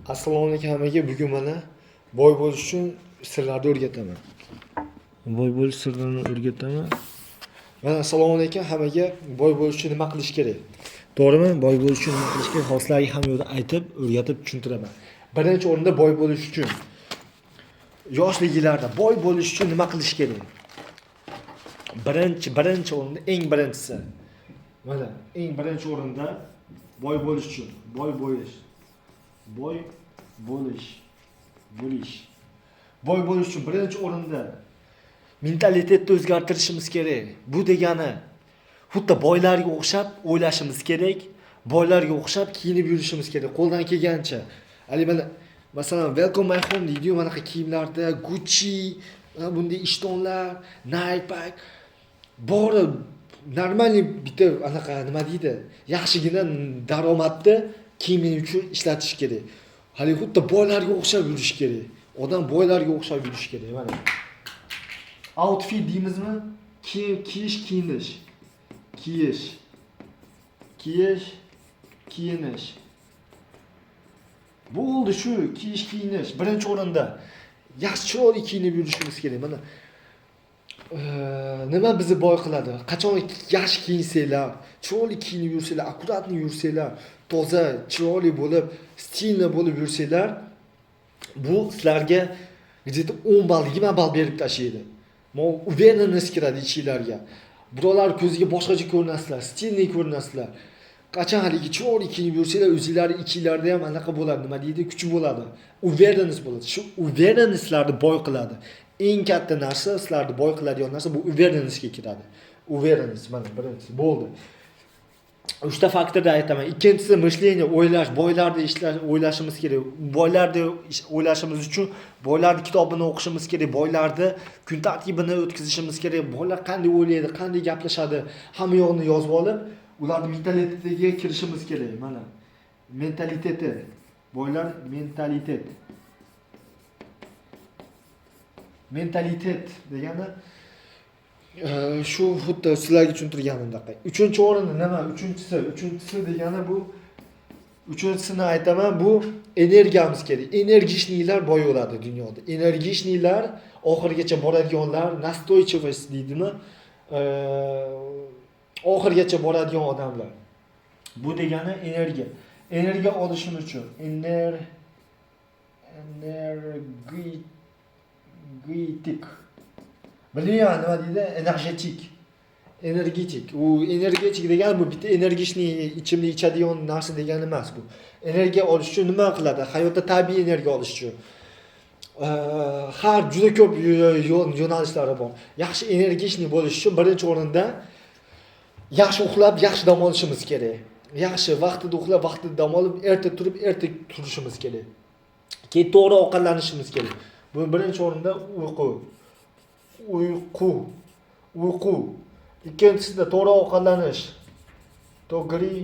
Assalomu alaykum hammaga. Bugun mana boy bo'lish uchun sirlarni o'rgataman. Boy bo'lish sirlarini o'rgataman. Mana assalomu alaykum hammaga. Boy bo'lish uchun nima qilish kerak? To'g'rimi? Boy bo'lish uchun nima qilish kerak? Hozirlarga ham yo'lda aytib, o'rgatib tushuntiraman. Birinchi o'rinda boy bo'lish uchun yoshliginglarda boy bo'lish uchun nima qilish kerak? Birinchi o'rinda eng birinchisi. Mana eng birinchi o'rinda boy bo'lish uchun, boy bo'lish uchun birinchi o'rinda mentalitetni o'zgartirishimiz kerak. Bu degani xuddi boylarga o'xshab o'ylashimiz kerak, boylarga o'xshab kiyinib yurishimiz kerak. Qo'ldan kelgancha. Mana masalan, welcome my home deydi-yu, mana kiyimlarda Gucci, bunday ishtonlar, Nike pack bori normalniy bitta anaqa nima deydi? Yaxshigina daromadni kiyim uchun ishlatish kerak. Hali xuddi boylarga o'xshab yurish kerak. Odam boylarga o'xshab yurish kerak. Mana outfit deymizmi? Kiyinish. Bo'ldi shu, kiyinish. Birinchi o'rinda yaxshi chiroyli kiyinib yurishimiz kerak. Mana nima bizni boy qiladi? Qachon yaxshi kiyinsanglar, chiroyli kiyinib yursanglar, akkuratni yursanglar, toza, chiroyli bo'lib, stilni bo'lib yursanglar, bu sizlarga где-то 10 ball, 20 ball berib tashlaydi. Uverенность kiradi ichinglarga. Birolar ko'ziga boshqacha ko'rinasizlar, stilni ko'rinasizlar. Qachon haligi chiroyli kiyinib yursanglar, o'zingizlar ichinglarda ham anaqa bo'ladi, nima deydi, kuch bo'ladi. Uverенность bo'ladi. Shu uverенностьlarni boy qiladi. Eng katta narsa, sizlarni boy qiladigan narsa bu uverенностьga kiradi. Uverенность mana birinchisi bo'ldi. 3 ta faktorda aytaman. Ikkinchisi mышление, o'ylash, boylarni o'ylashimiz kerak. Boylarni o'ylashimiz uchun boylarning kitobini o'qishimiz kerak, boylarni kun tartibini o'tkazishimiz kerak. Boylar qanday o'ylaydi, qanday gaplashadi, hamma yo'qni yozib olib, ularning mentalitetiga kirishimiz kerak. Mana mentaliteti. Boylar mentalitet degani shu xuddi sizlarga tushuntirganimdek. Uchinchi o'rinda nima? Uchinchisi degani bu uchinchisini aytaman, bu energiyamiz kerak. Energishniklar boy bo'ladi dunyoda. Energishniklar oxirigacha boradiganlar, nastoychivost deydimi? Oxirigacha boradigan odamlar. Bu degani energiya. Energiya olishimiz uchun energetik. Bilmayman nima deydi? Energetik. U energetik degani bu bitta energishni ichimlik ichadigan narsa degani emas bu. Energiya olish uchun nima qiladi? Hayotda tabiiy energiya olish uchun har juda ko'p yo'nalishlari bor. Yaxshi energishni bo'lish uchun birinchi o'rinda yaxshi uxlab, yaxshi dam olishimiz kerak. Yaxshi vaqtida uxlab, vaqtida dam olib, erta turib, erta turishimiz kerak. Keyin to'g'ri ovqatlanishimiz kerak. Bu birinchi o'rinda uyqu. Ikkinchisida to'g'ri ovqatlanish. To'g'ri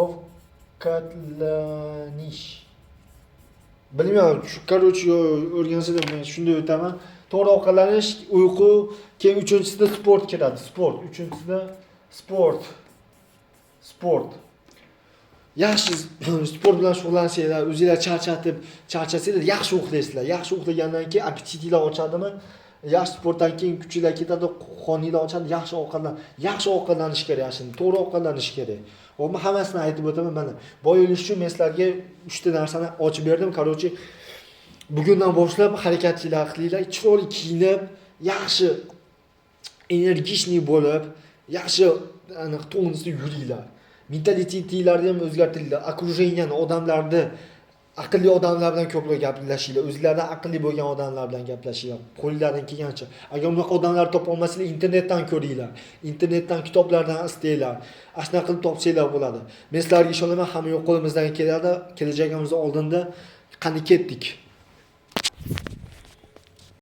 ovqatlanish. Bilmayman, shu короче o'rgansada men shunday o'taman. To'g'ri ovqatlanish, uyqu, keyin uchinchisida sport kiradi. Uchinchisida sport. Yaxshi sport bilan shug'ullansanglar, o'zingizlar charchasanglar, yaxshi uxlaysizlar. Yaxshi uxlagandan keyin appetitinglar ochadimi? Yaxshi sportdan keyin kuchinglar ketadi, qoninglar ochadi, yaxshi ovqatlanish kerak, yaxshi, to'g'ri ovqatlanish kerak. Men hammasini aytib o'taman mana. Boy bo'lish uchun men sizlarga 3 ta narsani ochib berdim. Короче, bugundan boshlab harakatlar qilinglar, chiroyli kiyinib, yaxshi energishni bo'lib, yaxshi aniq tonusda yuringlar. Mentalitetinglarni ham o'zgartiringlar. Окружениeni, odamlarni, aqlli odamlar bilan ko'proq gaplashinglar. O'zingizlardan aqlli bo'lgan odamlar bilan gaplashinglar. Qo'lingizdan kelgancha. Agar unaqa odamlar topa olmasanglar, internetdan ko'ringlar. Internetdan kitoblardan istanglar. Ashuna qilib topsanglar bo'ladi. Men sizlarga ishonaman, hamma yo'q qo'limizdan keladi. Kelajagimiz oldinda qani ketdik.